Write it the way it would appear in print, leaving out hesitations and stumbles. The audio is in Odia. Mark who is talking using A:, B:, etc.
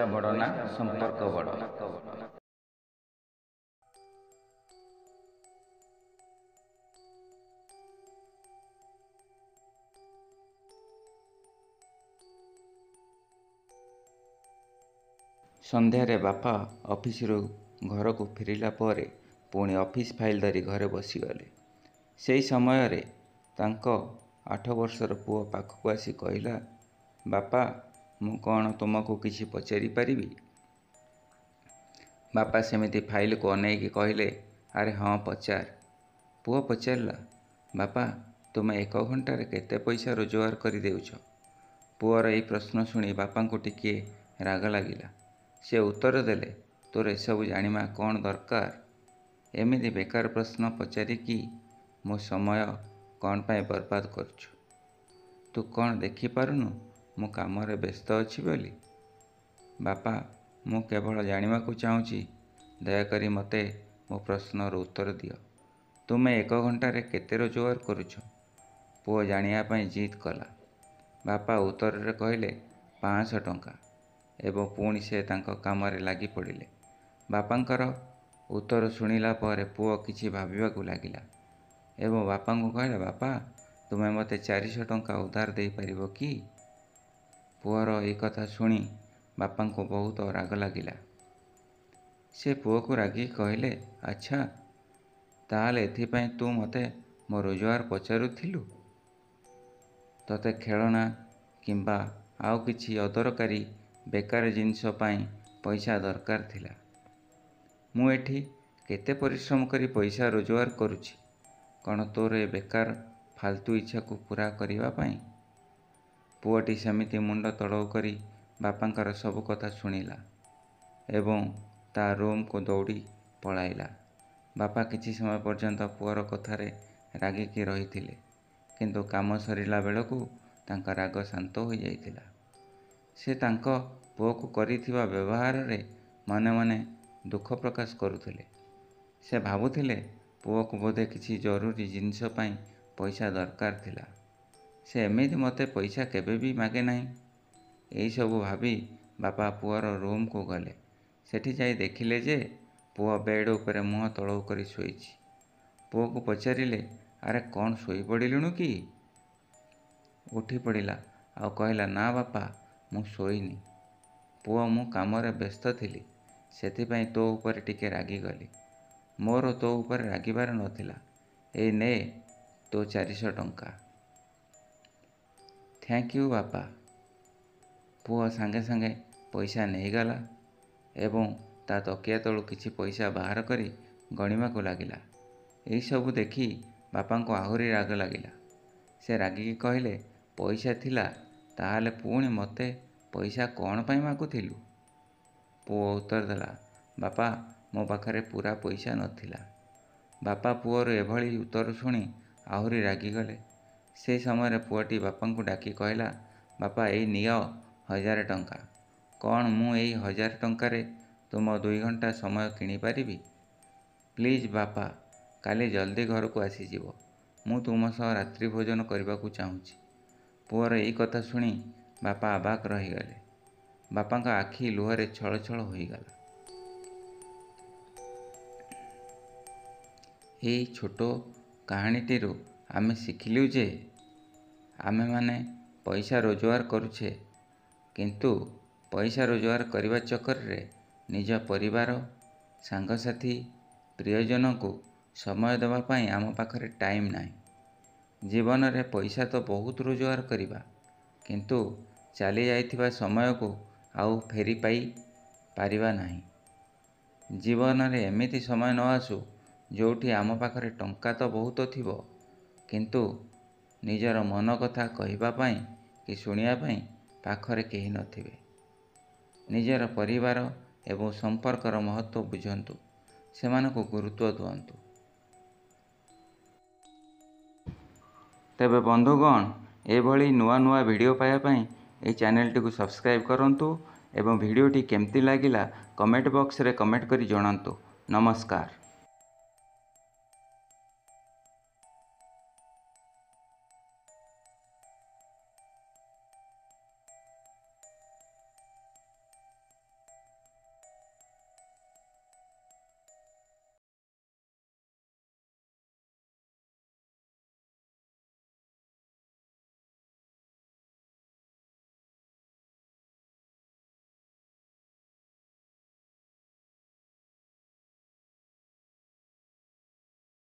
A: ପଇସା ବଡ଼ ନା ସମ୍ପର୍କ ବଡ଼। ସନ୍ଧ୍ୟାରେ ବାପା ଅଫିସରୁ ଘରକୁ ଫେରିଲା ପରେ ପୁଣି ଅଫିସ ଫାଇଲ ଧରି ଘରେ ବସିଗଲେ। ସେହି ସମୟରେ ତାଙ୍କ 8 ବର୍ଷର ପୁଅ ପାଖକୁ ଆସି କହିଲା, ବାପା, ମୁଁ କ'ଣ ତୁମକୁ କିଛି ପଚାରି ପାରିବି? ବାପା ସେମିତି ଫାଇଲକୁ ଅନେଇକି କହିଲେ, ଆରେ ହଁ ପଚାର। ପୁଅ ପଚାରିଲା, ବାପା, ତୁମେ 1 ଘଣ୍ଟାରେ କେତେ ପଇସା ରୋଜଗାର କରିଦେଉଛ? ପୁଅର ଏହି ପ୍ରଶ୍ନ ଶୁଣି ବାପାଙ୍କୁ ଟିକିଏ ରାଗ ଲାଗିଲା। ସେ ଉତ୍ତର ଦେଲେ, ତୋର ଏସବୁ ଜାଣିବା କ'ଣ ଦରକାର? ଏମିତି ବେକାର ପ୍ରଶ୍ନ ପଚାରିକି ମୋ ସମୟ କ'ଣ ପାଇଁ ବର୍ବାଦ କରୁଛୁ? ତୁ କ'ଣ ଦେଖିପାରୁନୁ ମୁଁ କାମରେ ବ୍ୟସ୍ତ ଅଛି ବୋଲି? ବାପା, ମୁଁ କେବଳ ଜାଣିବାକୁ ଚାହୁଁଛି, ଦୟାକରି ମୋତେ ମୋ ପ୍ରଶ୍ନର ଉତ୍ତର ଦିଅ। ତୁମେ 1 ଘଣ୍ଟାରେ କେତେ ରୋଜଗାର କରୁଛ? ପୁଅ ଜାଣିବା ପାଇଁ ଜିଦ୍ କଲା। ବାପା ଉତ୍ତରରେ କହିଲେ, 500 ଟଙ୍କା। ଏବଂ ପୁଣି ସେ ତାଙ୍କ କାମରେ ଲାଗି ପଡ଼ିଲେ। ବାପାଙ୍କର ଉତ୍ତର ଶୁଣିଲା ପରେ ପୁଅ କିଛି ଭାବିବାକୁ ଲାଗିଲା ଏବଂ ବାପାଙ୍କୁ କହିଲା, ବାପା, ତୁମେ ମୋତେ 400 ଟଙ୍କା ଉଧାର ଦେଇପାରିବ କି? ପୁଅର ଏହି କଥା ଶୁଣି ବାପାଙ୍କୁ ବହୁତ ରାଗ ଲାଗିଲା। ସେ ପୁଅକୁ ରାଗିକି କହିଲେ, ଆଚ୍ଛା, ତାହେଲେ ଏଥିପାଇଁ ତୁ ମୋତେ ମୋ ରୋଜଗାର ପଚାରୁଥିଲୁ? ତୋତେ ଖେଳଣା କିମ୍ବା ଆଉ କିଛି ଅଦରକାରୀ ବେକାର ଜିନିଷ ପାଇଁ ପଇସା ଦରକାର ଥିଲା। ମୁଁ ଏଠି କେତେ ପରିଶ୍ରମ କରି ପଇସା ରୋଜଗାର କରୁଛି, କ'ଣ ତୋର ଏ ବେକାର ଫାଲତୁ ଇଚ୍ଛାକୁ ପୂରା କରିବା ପାଇଁ? ପୁଅଟି ସେମିତି ମୁଣ୍ଡ ତଳକୁ କରି ବାପାଙ୍କର ସବୁ କଥା ଶୁଣିଲା ଏବଂ ତା ରୁମ୍କୁ ଦୌଡ଼ି ପଳାଇଲା। ବାପା କିଛି ସମୟ ପର୍ଯ୍ୟନ୍ତ ପୁଅର କଥାରେ ରାଗିକି ରହିଥିଲେ, କିନ୍ତୁ କାମ ସରିଲା ବେଳକୁ ତାଙ୍କ ରାଗ ଶାନ୍ତ ହୋଇଯାଇଥିଲା। ସେ ତାଙ୍କ ପୁଅକୁ କରିଥିବା ବ୍ୟବହାରରେ ମନେ ମନେ ଦୁଃଖ ପ୍ରକାଶ କରୁଥିଲେ। ସେ ଭାବୁଥିଲେ, ପୁଅକୁ ବୋଧେ କିଛି ଜରୁରୀ ଜିନିଷ ପାଇଁ ପଇସା ଦରକାର ଥିଲା। ସେ ଏମିତି ମୋତେ ପଇସା କେବେ ବି ମାଗେ ନାହିଁ। ଏହିସବୁ ଭାବି ବାପା ପୁଅର ରୁମ୍କୁ ଗଲେ। ସେଠି ଯାଇ ଦେଖିଲେ ଯେ ପୁଅ ବେଡ୍ ଉପରେ ମୁହଁ ତଳକୁ କରି ଶୋଇଛି। ପୁଅକୁ ପଚାରିଲେ, ଆରେ କ'ଣ ଶୋଇପଡ଼ିଲୁଣୁ କି? ଉଠି ପଡ଼ିଲା ଆଉ କହିଲା, ନା ବାପା, ମୁଁ ଶୋଇନି। ପୁଅ, ମୁଁ କାମରେ ବ୍ୟସ୍ତ ଥିଲି, ସେଥିପାଇଁ ତୋ ଉପରେ ଟିକେ ରାଗିଗଲି। ମୋର ତୋ ଉପରେ ରାଗିବାର ନଥିଲା। ଏଇ ନେ ତୋ 400 ଟଙ୍କା। ଥ୍ୟାଙ୍କ ୟୁ ବାପା। ପୁଅ ସାଙ୍ଗେ ସାଙ୍ଗେ ପଇସା ନେଇଗଲା ଏବଂ ତା ତକିଆ ତଳୁ କିଛି ପଇସା ବାହାର କରି ଗଣିବାକୁ ଲାଗିଲା। ଏହିସବୁ ଦେଖି ବାପାଙ୍କୁ ଆହୁରି ରାଗ ଲାଗିଲା। ସେ ରାଗିକି କହିଲେ, ପଇସା ଥିଲା ତାହେଲେ ପୁଣି ମୋତେ ପଇସା କ'ଣ ପାଇଁ ମାଗୁଥିଲୁ? ପୁଅ ଉତ୍ତର ଦେଲା, ବାପା, ମୋ ପାଖରେ ପୂରା ପଇସା ନଥିଲା। ବାପା ପୁଅର ଏଭଳି ଉତ୍ତର ଶୁଣି ଆହୁରି ରାଗିଗଲେ। ସେହି ସମୟରେ ପୁଅଟି ବାପାଙ୍କୁ ଡାକି କହିଲା, ବାପା, ଏଇ ନିଅ 1000 ଟଙ୍କା। କ'ଣ ମୁଁ ଏଇ 1000 ଟଙ୍କାରେ ତୁମ 2 ଘଣ୍ଟା ସମୟ କିଣିପାରିବି? ପ୍ଲିଜ୍ ବାପା, କାଲି ଜଲ୍ଦି ଘରକୁ ଆସିଯିବ। ମୁଁ ତୁମ ସହ ରାତ୍ରି ଭୋଜନ କରିବାକୁ ଚାହୁଁଛି। ପୁଅର ଏହି କଥା ଶୁଣି ବାପା ଅବାକ୍ ରହିଗଲେ। ବାପାଙ୍କ ଆଖି ଲୁହରେ ଛଳ ଛଳ ହୋଇଗଲା। ଏହି ଛୋଟ କାହାଣୀଟିରୁ ଆମେ ଶିଖିଲୁ ଯେ ଆମେମାନେ ପଇସା ରୋଜଗାର କରୁଛେ, କିନ୍ତୁ ପଇସା ରୋଜଗାର କରିବା ଚକ୍କରରେ ନିଜ ପରିବାର, ସାଙ୍ଗସାଥି, ପ୍ରିୟଜନଙ୍କୁ ସମୟ ଦେବା ପାଇଁ ଆମ ପାଖରେ ଟାଇମ୍ ନାହିଁ। ଜୀବନରେ ପଇସା ତ ବହୁତ ରୋଜଗାର କରିବା, କିନ୍ତୁ ଚାଲି ଯାଇଥିବା ସମୟକୁ ଆଉ ଫେରି ପାଇ ପାରିବା ନାହିଁ। ଜୀବନରେ ଏମିତି ସମୟ ନ ଆସୁ ଯେଉଁଠି ଆମ ପାଖରେ ଟଙ୍କା ତ ବହୁତ ଥିବ, କିନ୍ତୁ ନିଜର ମନ କଥା କହିବା ପାଇଁ କି ଶୁଣିବା ପାଇଁ ପାଖରେ କେହି ନଥିବେ। ନିଜର ପରିବାର ଏବଂ ସମ୍ପର୍କର ମହତ୍ତ୍ୱ ବୁଝନ୍ତୁ, ସେମାନଙ୍କୁ ଗୁରୁତ୍ୱ ଦିଅନ୍ତୁ। ତେବେ ବନ୍ଧୁଗଣ, ଏଭଳି ନୂଆ ନୂଆ ଭିଡ଼ିଓ ପାଇବା ପାଇଁ ଏହି ଚ୍ୟାନେଲଟିକୁ ସବସ୍କ୍ରାଇବ୍ କରନ୍ତୁ ଏବଂ ଭିଡ଼ିଓଟି କେମିତି ଲାଗିଲା କମେଣ୍ଟ ବକ୍ସରେ କମେଣ୍ଟ କରି ଜଣାନ୍ତୁ। ନମସ୍କାର।